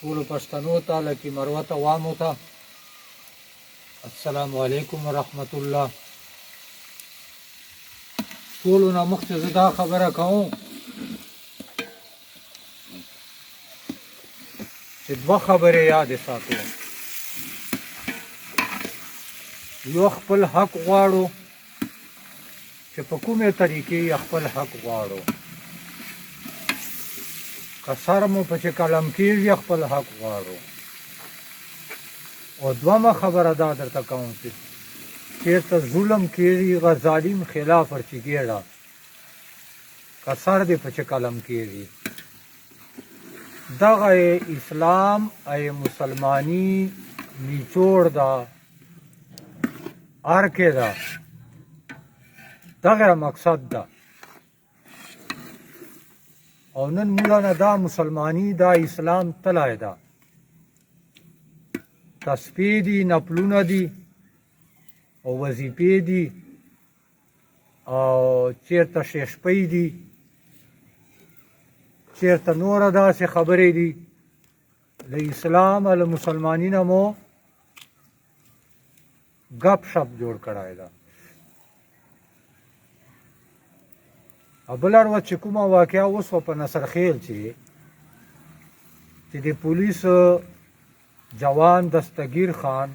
ټولو پښتنو ته لکي مروت عوامو ته السلام علیکم ورحمت الله. ټولو نه مخکې زه دا خبره کوم چې دوه خبرې یادې ساتو. یو خپل حق غواړو چې په کومې طریقې خپل حق غواړو، که سر مو په چې قلم کېږي خپل حق غواړو. او دویمه خبره دا درته کوم چې چېرته ظلم کېږي هغه ظالم خلاف ورچې ګېډه که سر دې په چې قلم کېږي. دغه اسلام ای مسلمانی نیچوړ ده، ارکې ده، دغه مقصد ده. او نن مولانا دا مسلمانی دا اسلام تلای ده، تسبیح دي، نفلونه دي او وظیفې دي او چېرته شیشپۍ دي، چېرته نوره داسې خبرې دي. د اسلام او مسلماني نه مو ګپ شپ جوړ کړی ده. او بل اړوند چې کومه واقعه اوس په نصرخیل چې د پولیس جوان دستگیر خان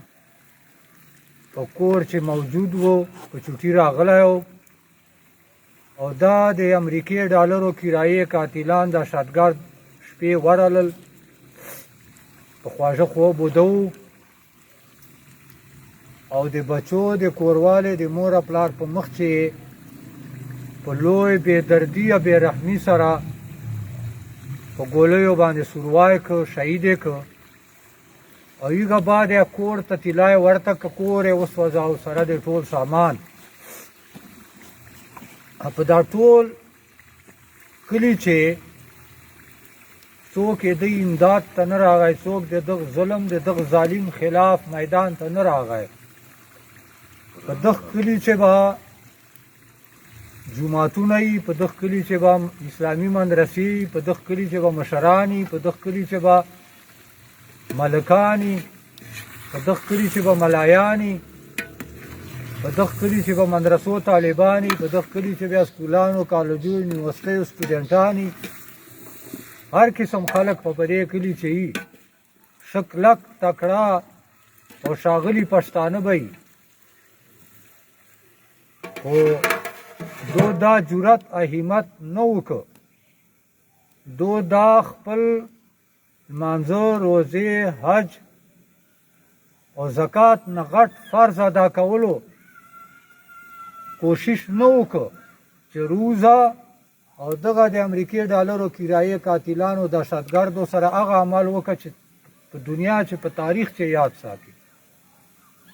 په کور چې موجود و په چوټي راغلی و او دا د امریکې ډالرو کرایې قاتلان د شادګرد شپې ورغلل، په خواږه خوب وده و او د بچو د کوروالی د مور پلار په مخ چې په لوی بې دردي او بې رحمي سره په ګولیو باندې سوروای که، شهید یې که. او هغه بعد یې کور ته طلای ورته که کور یې وسوځه او سره د ټول سامان. په دا ټول کلي چې څوک یې د امداد ته نه راغی، څوک د دغه ظلم د دغه ظالم خلاف میدان ته نه راغی. په دغه کلي چې به جوماتونه وي، په دغه کلي چې به اسلامي مدرسې وي، په دغه کلي چې به مشران وي، په دغه کلي چې به ملکان وي، په دغه کلي چې به ملایان وي، په دغه کلي چې به مدرسو طالبان وي، په دغه کلي چې بیا سکولانو، کالجو، یونیورسټیو سټوډنټان وي. هر قسم خلک په دې کلي چې وي ښه کلک تکړه او ښاغلي پښتانه به وي. خو دو دا جرأت او همت نه وکړ، دو دا خپل لمانځه، روزې، حج او زکات نه غټ فرض ادا کولو کوشش نه وکړ چې روزه او دغه د امریکې ډالرو کرایې قاتلانو دهشتګردو سره هغه عمل وکړه چې په دنیا چې په تاریخ چې یاد ساتي،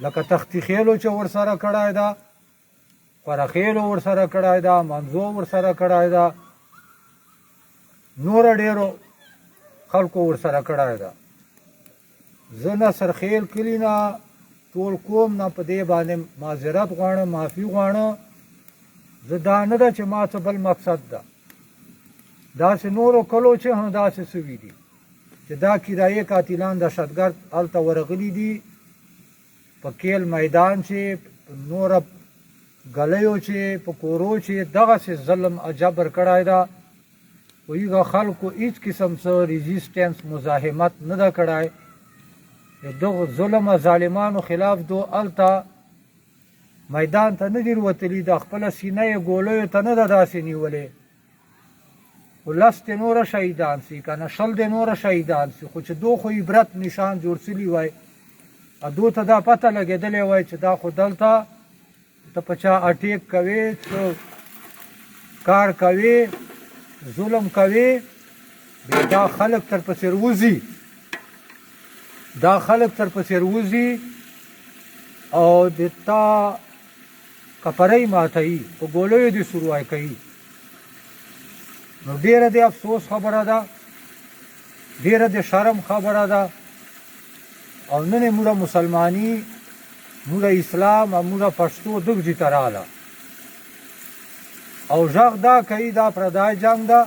لکه تختی خیلو چې ورسره کړی ده، قرخیلو ورسره کړی ده، منځو ورسره کړی ده، نور ډېرو خلکو ورسره کړی ده. زه نصرخیل کلي نه ټول قوم نه په دې باندې معذرت غواړم، معافي غواړم. زه دا نه ده چې ما څه بل مقصد ده، داسې نورو کلو چې هم داسې سوي دي چې دا کرایې قاتلان دهشتګرد هلته ورغلي دي، په کیل میدان چې نوره ګلیو چې په کورو چې دغسې ظلم او جبر کړی ده. خو هغه خلکو هېڅ قسم څه ريزسټنس مزاحمت نه ده کړی. د دغو ظلم او ظالمانو خلاف دو هلته میدان ته نه دي وتلي، د خپله سینه یې ګولیو ته نه ده داسې نیولې. خو لس د نوره شهیدان سي، که نه شل د نوره شهیدان سي، خو چې دو خو عبرت نشان جوړ سوي وای او دو ته دا پته لګېدلی وای چې دا خو دلته ته په چا اټیک کوې، څه کار کوې، ظلم کوې، بیا دا خلک تر پسې وځي، دا خلک تر پسې وځي او د تا کپرۍ ماتوي، په ګولیو دې سوروای کوي. نو ډېره د افسوس خبره ده، ډېره د شرم خبره ده. او نن یې موږ مسلماني، موږ اسلام او موږ پښتو دغه ته راغله او غږ دا کوي دا پردی جنګ ده،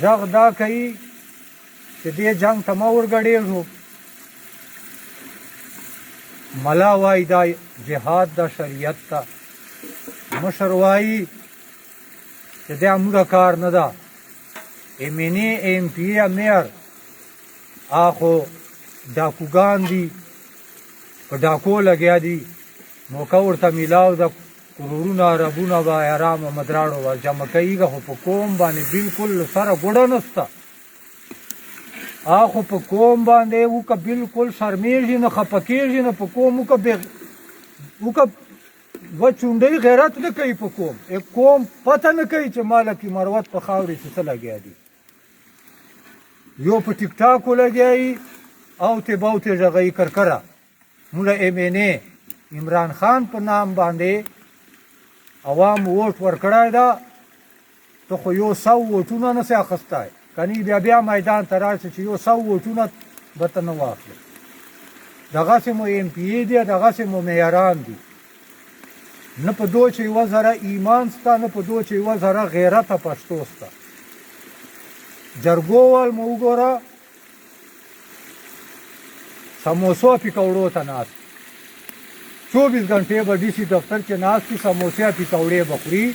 غږ دا کوي چې دې جنگ ته ما ورګډېږو ملا وایي دا جهاد د شریعت ته مشر وایي چې دا موږ کار نه ده ایمنی ایم پی امیر آخو ډاکوګان دي په ډاکو لګیا دي موقع ورته میلاو د کروڑونه اربونه به ارام مدراړو به جمع کوي خو په قوم باندې بالکل سره ګوډه نسته آخو په قوم باندې وکه بالکل شرمیږي نه خفه کېږي نه په قوم وکه و چونډۍ غیرت نه کوي په قوم قوم پته نه کوي چې مالکي مروت په خاورې چې څه لګیا دي یو په ټیک ټاکو لګیایي او ته باوتې غږی کرکره مولا ایم این ای عمران خان په نام باندې عوام ووټ ورکړی ده ته خو 100 ووټونه نسې اخیستی کنی بیا میدان ته راشي چې 100 ووټونه به ته نه واخلې دغسې مو ایم پی ای دی دغسې مو میاران دي نه په دو چې یوه ذره ایمان سته نه په دو چې یوه ذره غیرته پښتو سته جرګو وال مو وګوره سموسو پکوړو ته ناست 24 घंटे به ډي سي دفتر کې ناست دي سموسې پکوړې به خوري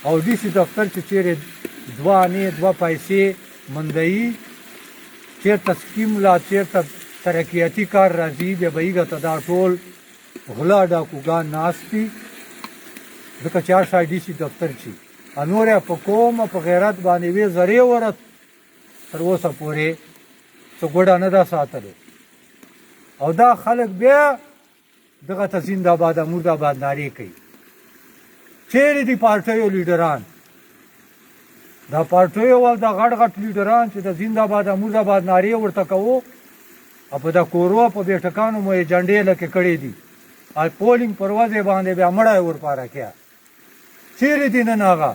او ډي سي دفتر کې چیرې دوه پیسې مندهی چیرته سکیم لا چیرته ترقیاتي کار راځي بیا به یې ته دا ټول غلا ډاکوګان ناست دي ځکه چې هر شی ډي سي دفتر شي نور یې په قوم په غیرت باندې وې زرې ورت تر اوسه پورې څه ګوډه نه ده ساتلې او دا خلک بیا دغه ته زنده‌باد مرده‌باد نارې کوي چیرې دي پارټیو لیډران دا پارټیو ول دا غټ غټ لیډران چې د زنده‌باد مرده‌باد نارې ورته کوو او په دا کورو په بیټکانو مو یې جنډې لکه کړې دي او پولینګ پروازې باندې بیا مړی ورپاره کیا چیرې دي نن هغه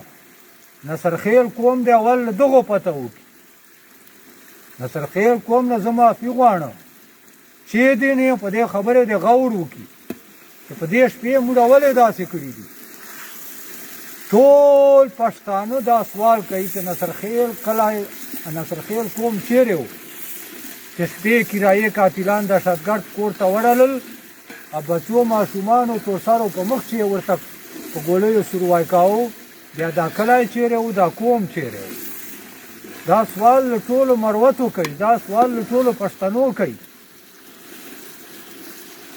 نصرخیل قوم دی اول دغو پته وکړي نصرخیل قوم نه زه معافي غواړم چې دې نه په دې خبرې د غور وکړي چې په دې شپې موږ ولې داسې کړي دي ټول پښتانه دا سوال کوي چې نصرخیل قوم چیرې و چې شپې کرایې قاتلان دهشتګرد کور ته وړلل او بچو ماشومانو تورسرو په مخ چې ورته په ګولیو سروای کاوه بیا دا کلی چیرې و دا قوم چیرې و دا سوال له ټولو مروتو کوي دا سوال له ټولو پښتنو کوي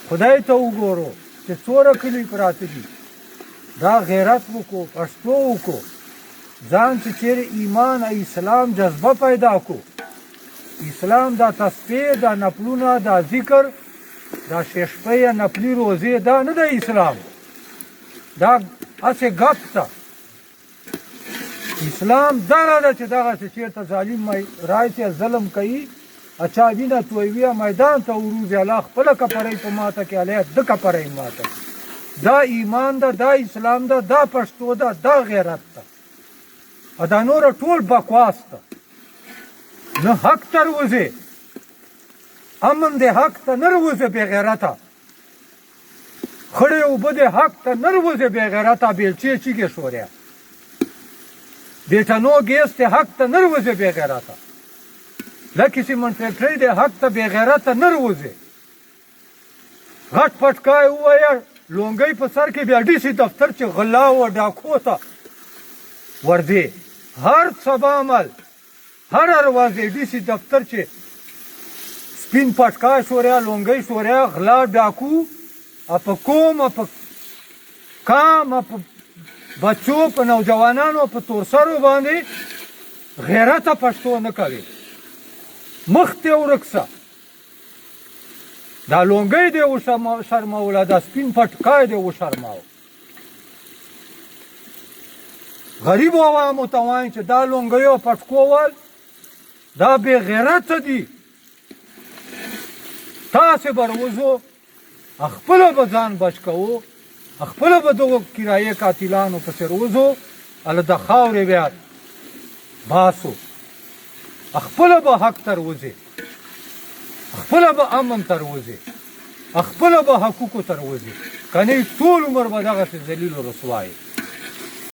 خدای ته وګورو چې څوره کلي پراته دي دا غیرت وکړو پښتو وکړو ځان چې چیرې ایمان او اسلام جذبه پیدا کو اسلام دا تسبیح دا نفلونه دا ذکر دا ششپه نفلی روزې دا نه د اسلام دا هسې ګپ ته اسلام دغه ده چې دغه چېرته ظالم راشي ظلم کوي اچھا وینه تویوي میدان ته وروځي الله خپله کپړۍ په ماته کې الله د کپړۍ ماته دا ایمان ده دا اسلام ده دا پښتو ده دا غیرت ده او دا نور ټول بکواس ده نه حق ته روځي امن د حق ته نه روځي بې غیرته خړې اوبه د حق ته نه روځي بې غیرته بیلچې چیږي شوریا بیټانو ګیس د حق ته نه روځي بې غیرته لکه سیمنټ فیکټرۍ د حق ته بې غیرته نه روځي غټ پټکای ووایه لونګۍ په سر کې بیا ډي سي دفتر چې غلا و ډاکو ته ورځي هر سبا عمل هر ورځې ډي سي دفتر چې سپین پټکای شوریا لونګۍ شوریا غلا ډاکو په کوم په کام په بچو په نوجوانانو په تورسرو باندې غیرته پښتو نه کوي مخ ته ورکسه دا لونګۍ دی وشرموله دا سپین پټکای دی وشرماو غریب عوامو ته وایم چې دا لونګیو پټکول دا بې غیرته دي تاسې به روزو خپله به ځان بچ کوو خپله به دغو کرایې قاتلانو پسې روزو هله د خاورې بیا باسو خپله به حق ته روځي خپله به امن ته روځي خپله به حقوقو ته روځي کنی ټول عمر به دغسې ذلیل و رسوا یې